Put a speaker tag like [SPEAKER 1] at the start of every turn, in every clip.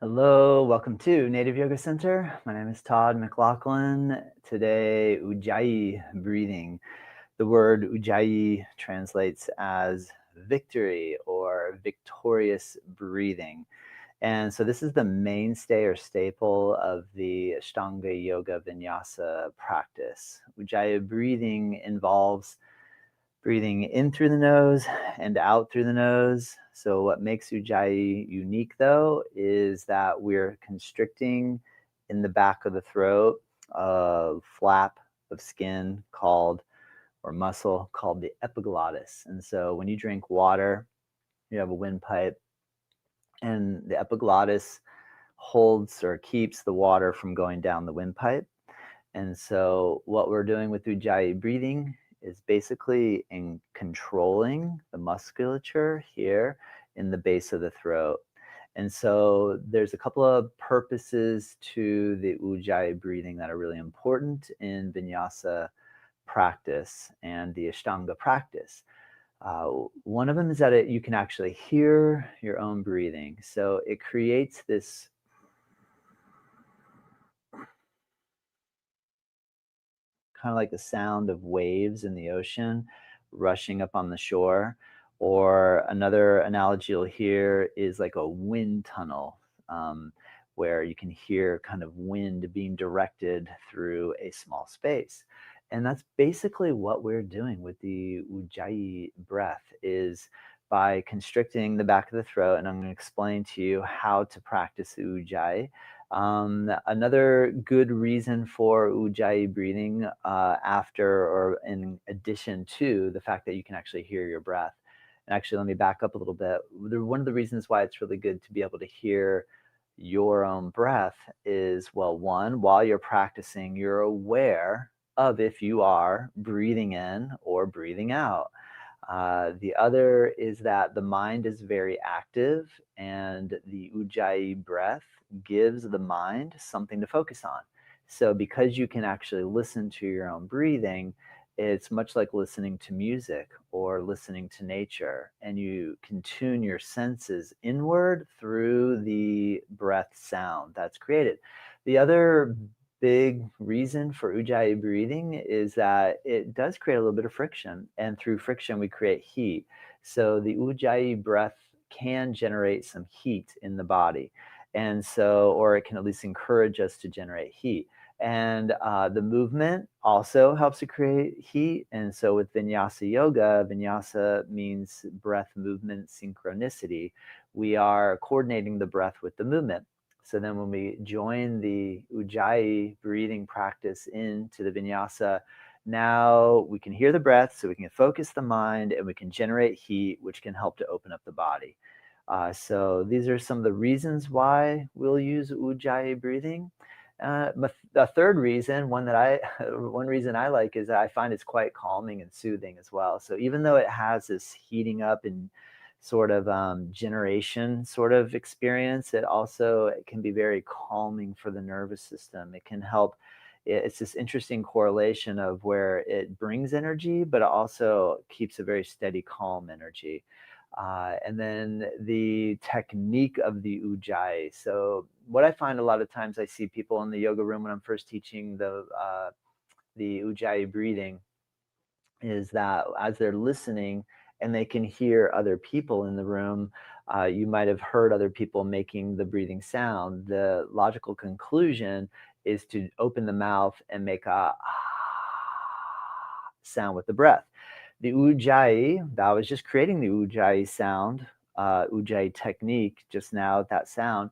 [SPEAKER 1] Hello, welcome to Native Yoga Center. My name is Todd McLaughlin. Today, Ujjayi breathing. The word Ujjayi translates as victory or victorious breathing. And so this is the mainstay or staple of the Ashtanga Yoga Vinyasa practice. Ujjayi breathing involves breathing in through the nose and out through the nose. So what makes Ujjayi unique, though, is that we're constricting in the back of the throat a flap of skin called, or muscle called the epiglottis. And so when you drink water, you have a windpipe, and the epiglottis holds or keeps the water from going down the windpipe. And so what we're doing with Ujjayi breathing is basically in controlling the musculature here in the base of the throat. And so there's a couple of purposes to the Ujjayi breathing that are really important in Vinyasa practice and the Ashtanga practice. One of them is that you can actually hear your own breathing. So it creates this kind of like the sound of waves in the ocean rushing up on the shore. Or another analogy you'll hear is like a wind tunnel, where you can hear kind of wind being directed through a small space. And that's basically what we're doing with the Ujjayi breath, is by constricting the back of the throat. And I'm going to explain to you how to practice Ujjayi. Another good reason for Ujjayi breathing, after or in addition to the fact that you can actually hear your breath. And actually, let me back up a little bit. One of the reasons why it's really good to be able to hear your own breath is, well, one, while you're practicing, you're aware of if you are breathing in or breathing out. The other is that the mind is very active, and the Ujjayi breath gives the mind something to focus on. So, because you can actually listen to your own breathing, it's much like listening to music or listening to nature, and you can tune your senses inward through the breath sound that's created. The other big reason for Ujjayi breathing is that it does create a little bit of friction, and through friction we create heat. So the Ujjayi breath can generate some heat in the body, and so, or it can at least encourage us to generate heat. And the movement also helps to create heat. And so with Vinyasa Yoga, Vinyasa means breath movement synchronicity. We are coordinating the breath with the movement. So then when we join the Ujjayi breathing practice into the Vinyasa, now we can hear the breath, so we can focus the mind, and we can generate heat, which can help to open up the body. So these are some of the reasons why we'll use Ujjayi breathing. The third reason, one reason I like, is that I find it's quite calming and soothing as well. So even though it has this heating up and sort of generation sort of experience, it can be very calming for the nervous system. It can help. It's this interesting correlation of where it brings energy, but it also keeps a very steady, calm energy. And then the technique of the Ujjayi. So what I find a lot of times, I see people in the yoga room when I'm first teaching the Ujjayi breathing, is that as they're listening and they can hear other people in the room, you might have heard other people making the breathing sound. The logical conclusion is to open the mouth and make a sound with the breath. The Ujjayi, that was just creating the Ujjayi sound, Ujjayi technique just now, that sound.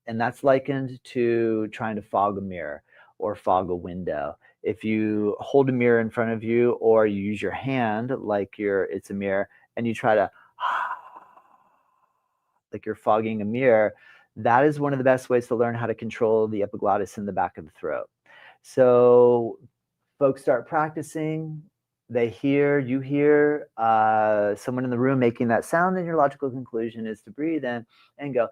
[SPEAKER 1] And that's likened to trying to fog a mirror or fog a window. If you hold a mirror in front of you, or you use your hand like it's a mirror, and you try to like you're fogging a mirror, that is one of the best ways to learn how to control the epiglottis in the back of the throat. So folks start practicing, you hear someone in the room making that sound, and your logical conclusion is to breathe in and go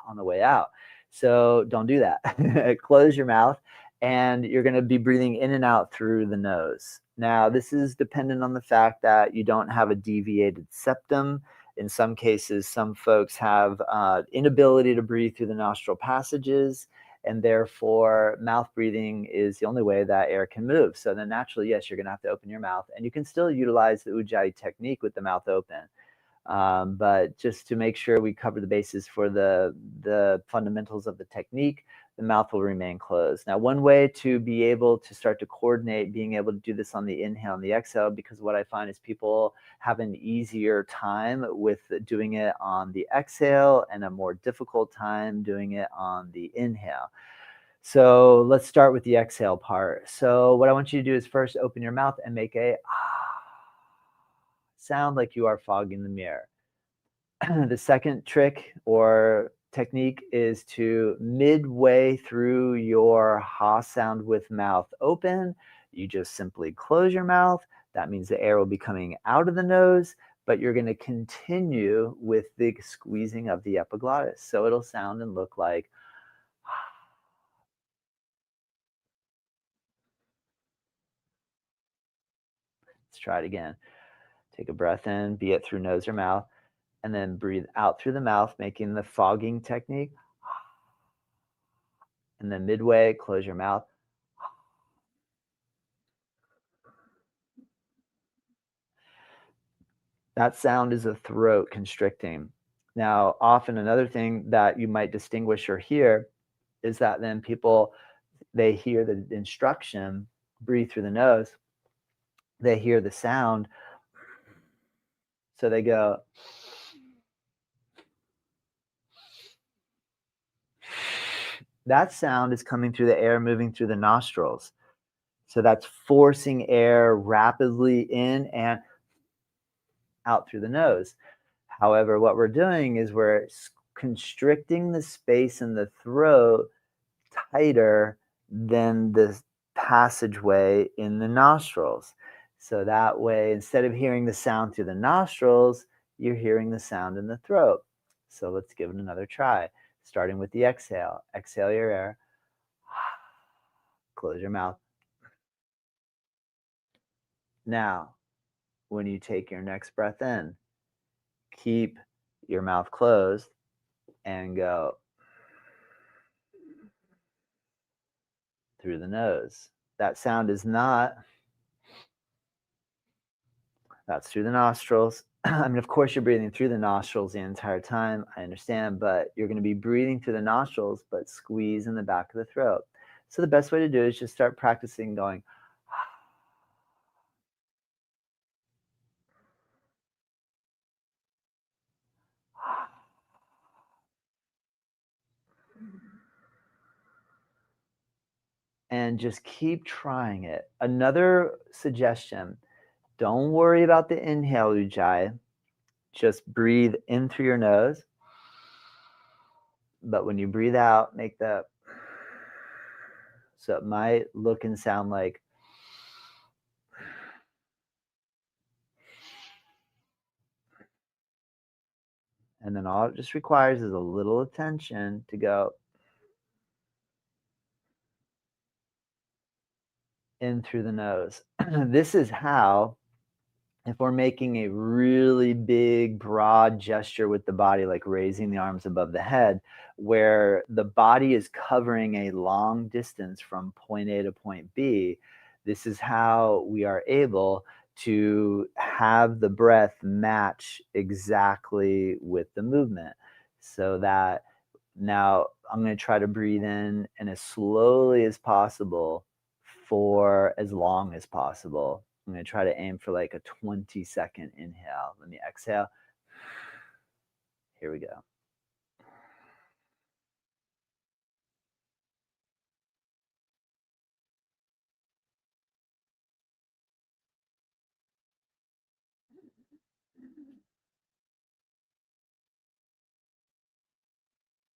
[SPEAKER 1] on the way out. So don't do that. Close your mouth, and you're going to be breathing in and out through the nose. Now, this is dependent on the fact that you don't have a deviated septum, In some cases, some folks have inability to breathe through the nostril passages, and therefore mouth breathing is the only way that air can move. So then naturally, yes, you're going to have to open your mouth, and you can still utilize the Ujjayi technique with the mouth open. But just to make sure we cover the bases for the fundamentals of the technique, the mouth will remain closed. Now, one way to be able to start to coordinate being able to do this on the inhale and the exhale, because what I find is people have an easier time with doing it on the exhale and a more difficult time doing it on the inhale. So let's start with the exhale part. So what I want you to do is first open your mouth and make a sound like you are fogging the mirror. The second trick or technique is to midway through your ha sound with mouth open, you just simply close your mouth. That means the air will be coming out of the nose, but you're going to continue with the squeezing of the epiglottis. So it'll sound and look like. Let's try it again. Take a breath in, be it through nose or mouth, and then breathe out through the mouth, making the fogging technique. And then midway, close your mouth. That sound is a throat constricting. Now, often another thing that you might distinguish or hear is that then people, they hear the instruction, breathe through the nose, they hear the sound, so they go, that sound is coming through the air moving through the nostrils. So that's forcing air rapidly in and out through the nose. However, what we're doing is we're constricting the space in the throat tighter than the passageway in the nostrils. So that way, instead of hearing the sound through the nostrils, you're hearing the sound in the throat. So let's give it another try, starting with the exhale. Exhale your air. Close your mouth. Now, when you take your next breath in, keep your mouth closed and go through the nose. That sound is not, that's through the nostrils. I mean, of course, you're breathing through the nostrils the entire time. I understand, but you're going to be breathing through the nostrils, but squeeze in the back of the throat. So the best way to do it is just start practicing going. And just keep trying it. Another suggestion, don't worry about the inhale, Ujjayi. Just breathe in through your nose. But when you breathe out, make the, so it might look and sound like, and then all it just requires is a little attention to go in through the nose. This is how, if we're making a really big, broad gesture with the body, like raising the arms above the head, where the body is covering a long distance from point A to point B, this is how we are able to have the breath match exactly with the movement. So that now I'm going to try to breathe in and as slowly as possible for as long as possible. I'm going to try to aim for like a 20-second inhale. Let me exhale. Here we go.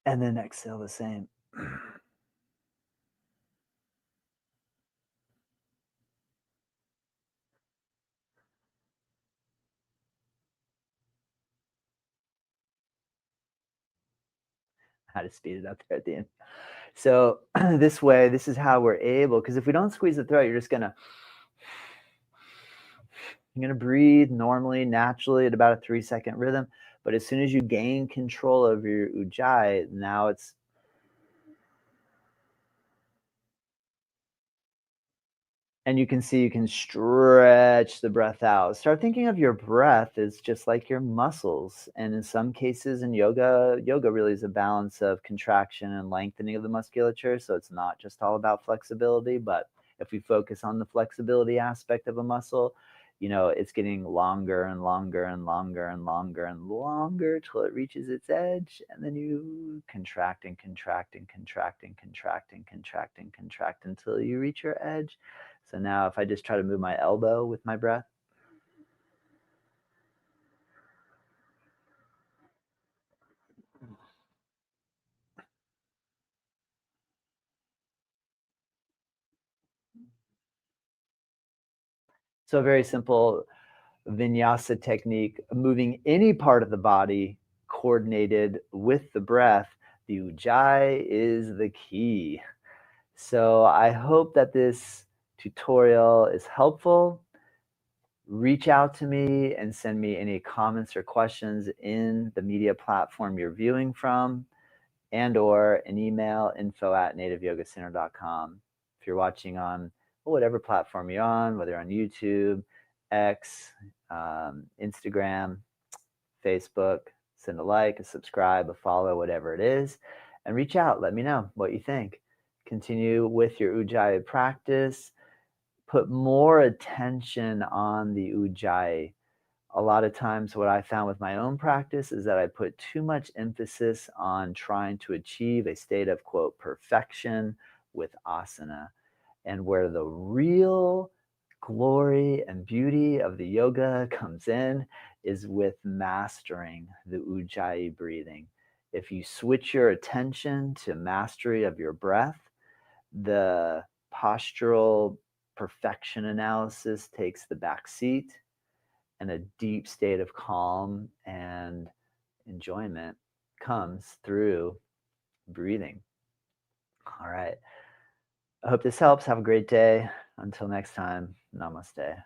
[SPEAKER 1] And then exhale the same. How to speed it up there at the end. So this way, this is how we're able, because if we don't squeeze the throat, you're gonna breathe normally, naturally at about a 3-second rhythm. But as soon as you gain control over your ujjayi, now it's and you can see you can stretch the breath out. Start thinking of your breath as just like your muscles. And in some cases in yoga, yoga really is a balance of contraction and lengthening of the musculature. So it's not just all about flexibility, but if we focus on the flexibility aspect of a muscle, it's getting longer and longer and longer and longer and longer till it reaches its edge. And then you contract and contract and contract and contract and contract and contract until you reach your edge. So now if I just try to move my elbow with my breath, so very simple vinyasa technique, moving any part of the body coordinated with the breath. The ujjayi is the key. So I hope that this tutorial is helpful. Reach out to me and send me any comments or questions in the media platform you're viewing from, and or an email info@nativeyogacenter.com. If you're watching on whatever platform you're on, whether on YouTube, X, Instagram, Facebook, send a like, a subscribe, a follow, whatever it is, and reach out. Let me know what you think. Continue with your Ujjayi practice. Put more attention on the Ujjayi. A lot of times what I found with my own practice is that I put too much emphasis on trying to achieve a state of quote perfection with asana, and where the real glory and beauty of the yoga comes in is with mastering the ujjayi breathing. If you switch your attention to mastery of your breath, the postural perfection analysis takes the back seat, and a deep state of calm and enjoyment comes through breathing. All right. I hope this helps. Have a great day. Until next time, namaste.